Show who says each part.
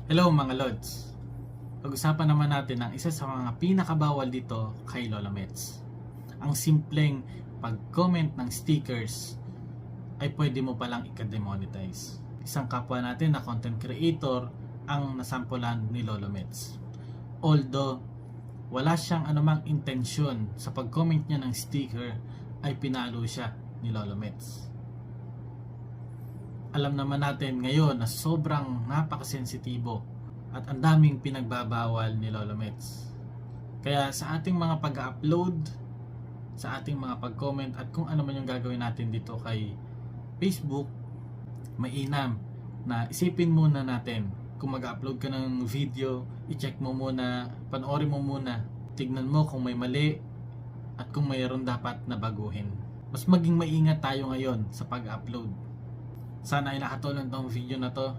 Speaker 1: Hello mga Lods! Pag-usapan naman natin ang isa sa mga pinakabawal dito kay Lola Mets. Ang simpleng pag-comment ng stickers ay pwede mo palang i-demonetize. Isang kapwa natin na content creator ang nasampulan ni Lola Mets. Although wala siyang anumang intensyon sa pag-comment niya ng sticker, ay pinalo siya ni Lola Mets. Alam naman natin ngayon na sobrang napakasensitibo at ang daming pinagbabawal ni Lola Mets. Kaya sa ating mga pag-upload, sa ating mga pag-comment at kung ano man yung gagawin natin dito kay Facebook, mainam na isipin muna natin kung mag-upload ka ng video, i-check mo muna, panoorin mo muna, tignan mo kung may mali at kung mayroon dapat na baguhin. Mas maging maingat tayo ngayon sa pag-upload. Sana ay nakatulong tong video na to